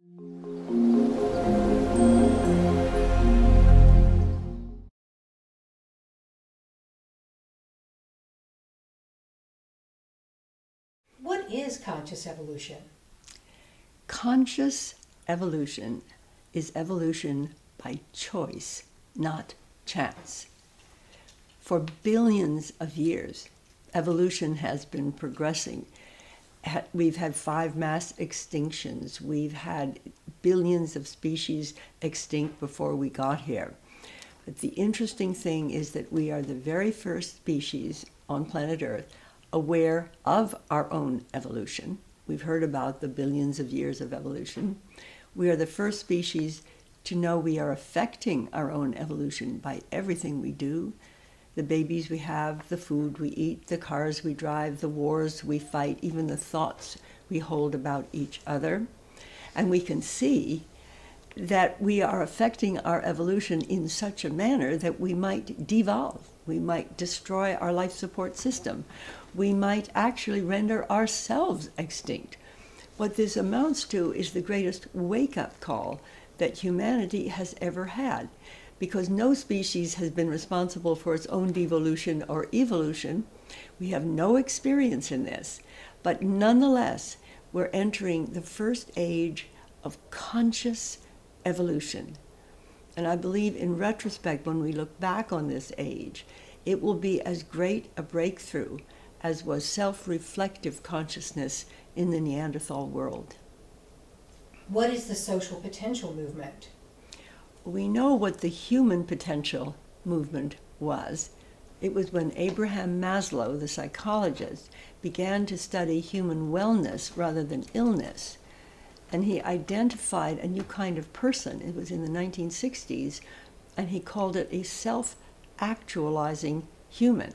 What is conscious evolution? Conscious evolution is evolution by choice, not chance. For billions of years, evolution has been progressing. We've had 5 mass extinctions. We've had billions of species extinct before we got here. But the interesting thing is that we are the very first species on planet Earth aware of our own evolution. We've heard about the billions of years of evolution. We are the first species to know we are affecting our own evolution by everything we do. The babies we have, the food we eat, the cars we drive, the wars we fight, even the thoughts we hold about each other. And we can see that we are affecting our evolution in such a manner that we might devolve. We might destroy our life support system. We might actually render ourselves extinct. What this amounts to is the greatest wake-up call that humanity has ever had, because no species has been responsible for its own devolution or evolution. We have no experience in this, but nonetheless, we're entering the first age of conscious evolution. And I believe in retrospect, when we look back on this age, it will be as great a breakthrough as was self-reflective consciousness in the Neanderthal world. What is the social potential movement? We know what the human potential movement was. It was when Abraham Maslow, the psychologist, began to study human wellness rather than illness. And he identified a new kind of person. It was in the 1960s, and he called it a self-actualizing human.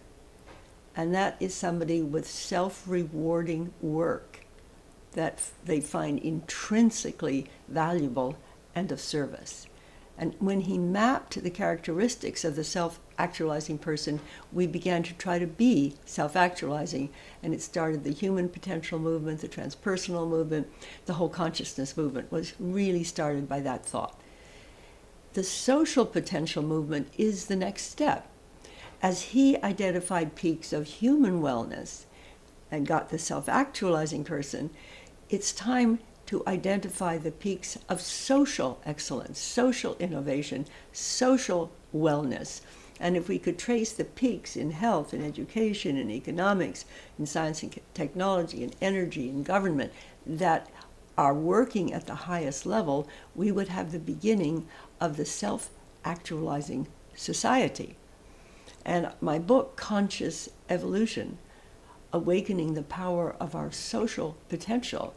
And that is somebody with self-rewarding work that they find intrinsically valuable and of service. And when he mapped the characteristics of the self-actualizing person, we began to try to be self-actualizing, and it started the human potential movement, the transpersonal movement. The whole consciousness movement was really started by that thought. The social potential movement is the next step. As he identified peaks of human wellness and got the self-actualizing person, it's time to identify the peaks of social excellence, social innovation, social wellness. And if we could trace the peaks in health and education and economics and science and technology and energy and government that are working at the highest level, we would have the beginning of the self-actualizing society. And my book, Conscious Evolution, Awakening the Power of Our Social Potential,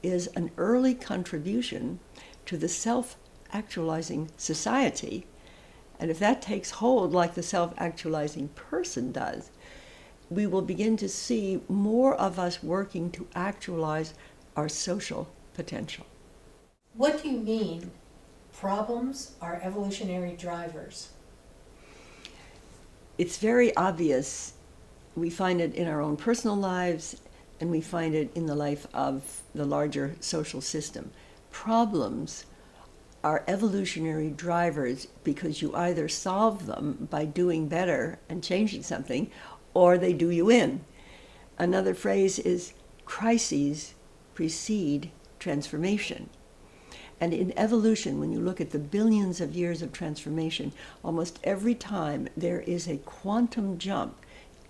is an early contribution to the self-actualizing society. And if that takes hold like the self-actualizing person does, we will begin to see more of us working to actualize our social potential. What do you mean, problems are evolutionary drivers? It's very obvious. We find it in our own personal lives, and we find it in the life of the larger social system. Problems are evolutionary drivers because you either solve them by doing better and changing something, or they do you in. Another phrase is crises precede transformation. And in evolution, when you look at the billions of years of transformation, almost every time there is a quantum jump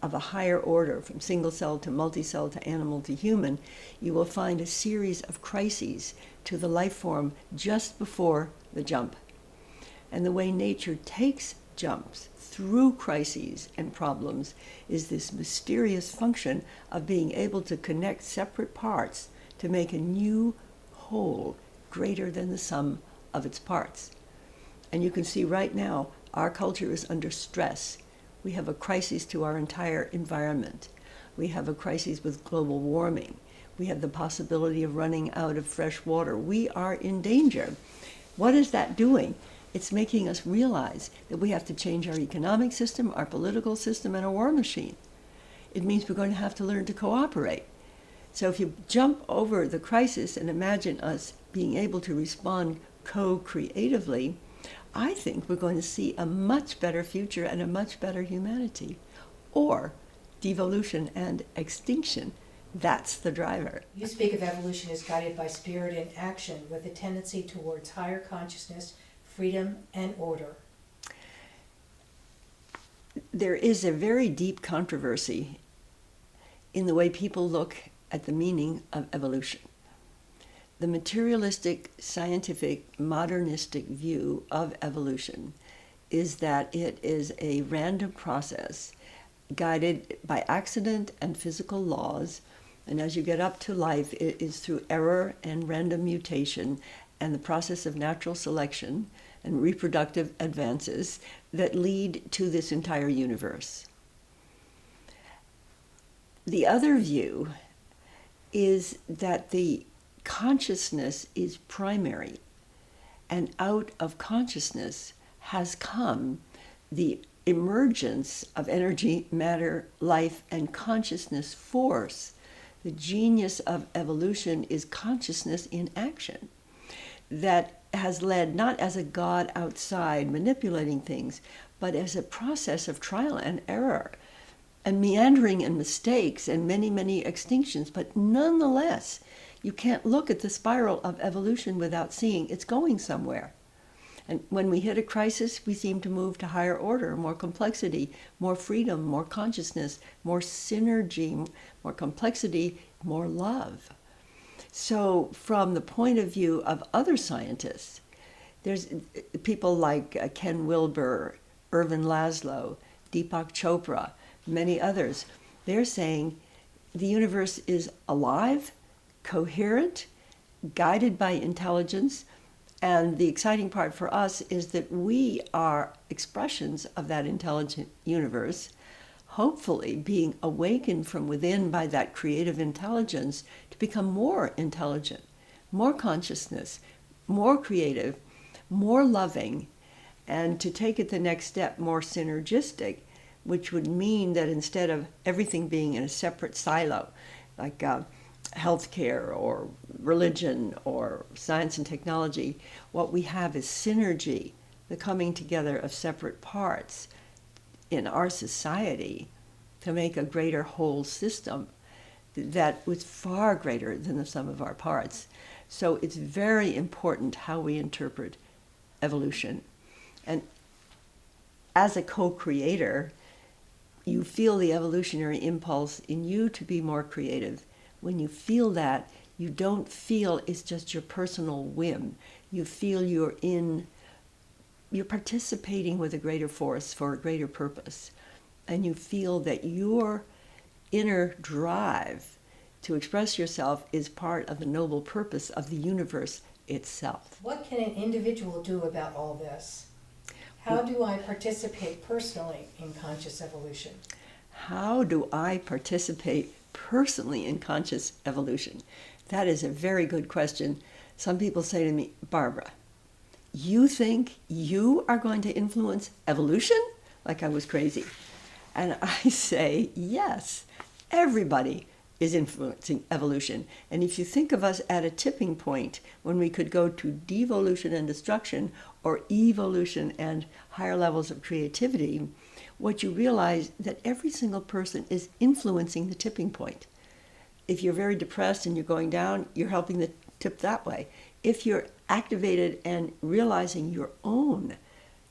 of a higher order, from single cell to multi-cell to animal to human, you will find a series of crises to the life form just before the jump. And the way nature takes jumps through crises and problems is this mysterious function of being able to connect separate parts to make a new whole greater than the sum of its parts. And you can see right now, our culture is under stress. We have a crisis to our entire environment. We have a crisis with global warming. We have the possibility of running out of fresh water. We are in danger. What is that doing? It's making us realize that we have to change our economic system, our political system, and our war machine. It means we're going to have to learn to cooperate. So if you jump over the crisis and imagine us being able to respond co-creatively, I think we're going to see a much better future and a much better humanity. Or devolution and extinction. That's the driver. You speak of evolution as guided by spirit and action with a tendency towards higher consciousness, freedom, and order. There is a very deep controversy in the way people look at the meaning of evolution. The materialistic, scientific, modernistic view of evolution is that it is a random process guided by accident and physical laws, and as you get up to life, it is through error and random mutation and the process of natural selection and reproductive advances that lead to this entire universe. The other view is that the consciousness is primary, and out of consciousness has come the emergence of energy, matter, life, and consciousness force. The genius of evolution is consciousness in action that has led not as a God outside manipulating things, but as a process of trial and error and meandering and mistakes and many, many extinctions. But nonetheless, you can't look at the spiral of evolution without seeing it's going somewhere. And when we hit a crisis, we seem to move to higher order, more complexity, more freedom, more consciousness, more synergy, more complexity, more love. So from the point of view of other scientists, there's people like Ken Wilber, Irvin Laszlo, Deepak Chopra, many others. They're saying the universe is alive, coherent, guided by intelligence, and the exciting part for us is that we are expressions of that intelligent universe, hopefully being awakened from within by that creative intelligence to become more intelligent, more consciousness, more creative, more loving, and to take it the next step, more synergistic, which would mean that instead of everything being in a separate silo, like healthcare or religion or science and technology, what we have is synergy, the coming together of separate parts in our society to make a greater whole system that was far greater than the sum of our parts. So it's very important how we interpret evolution. And as a co-creator, you feel the evolutionary impulse in you to be more creative. When you feel that, you don't feel it's just your personal whim. You feel you're participating with a greater force for a greater purpose. And you feel that your inner drive to express yourself is part of the noble purpose of the universe itself. What can an individual do about all this? How do I participate personally in conscious evolution? How do I participate personally in conscious evolution? That is a very good question. Some people say to me, Barbara, you think you are going to influence evolution? Like I was crazy. And I say, yes, everybody is influencing evolution. And if you think of us at a tipping point when we could go to devolution and destruction or evolution and higher levels of creativity, what you realize that every single person is influencing the tipping point. If you're very depressed and you're going down, you're helping the tip that way. If you're activated and realizing your own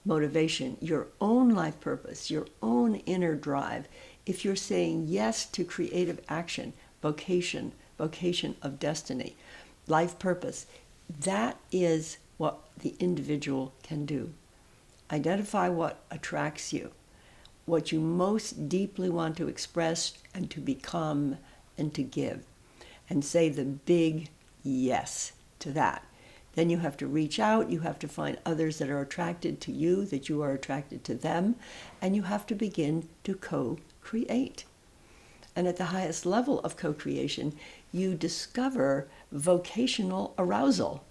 motivation, your own life purpose, your own inner drive, if you're saying yes to creative action, vocation of destiny, life purpose, that is what the individual can do. Identify what attracts you, what you most deeply want to express and to become and to give, and say the big yes to that. Then you have to reach out, you have to find others that are attracted to you, that you are attracted to them, and you have to begin to co-create. And at the highest level of co-creation, you discover vocational arousal.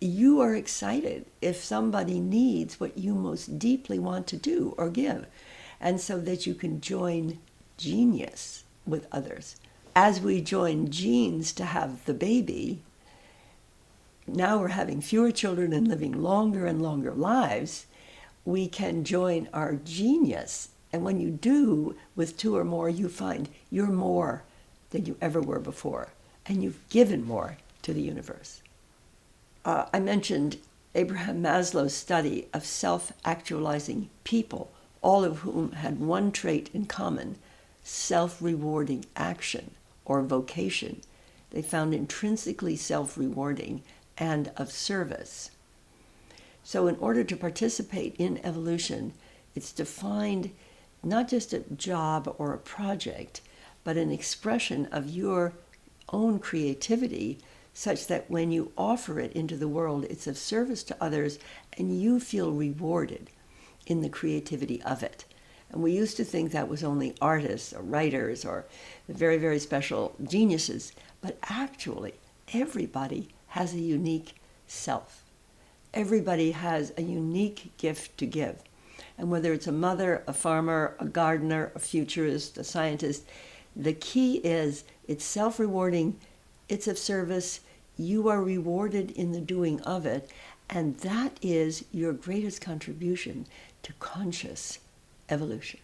You are excited if somebody needs what you most deeply want to do or give, and so that you can join genius with others. as we join genes to have the baby, now we're having fewer children and living longer and longer lives. We can join our genius. And when you do with two or more, you find you're more than you ever were before. And you've given more to the universe. I mentioned Abraham Maslow's study of self-actualizing people, all of whom had one trait in common: self-rewarding action or vocation. They found intrinsically self-rewarding and of service. So in order to participate in evolution, it's to find not just a job or a project, but an expression of your own creativity, such that when you offer it into the world, it's of service to others and you feel rewarded in the creativity of it. And we used to think that was only artists or writers or the very, very special geniuses, but actually everybody has a unique self. Everybody has a unique gift to give. And whether it's a mother, a farmer, a gardener, a futurist, a scientist, the key is it's self-rewarding, it's of service, you are rewarded in the doing of it, and that is your greatest contribution to conscious evolution.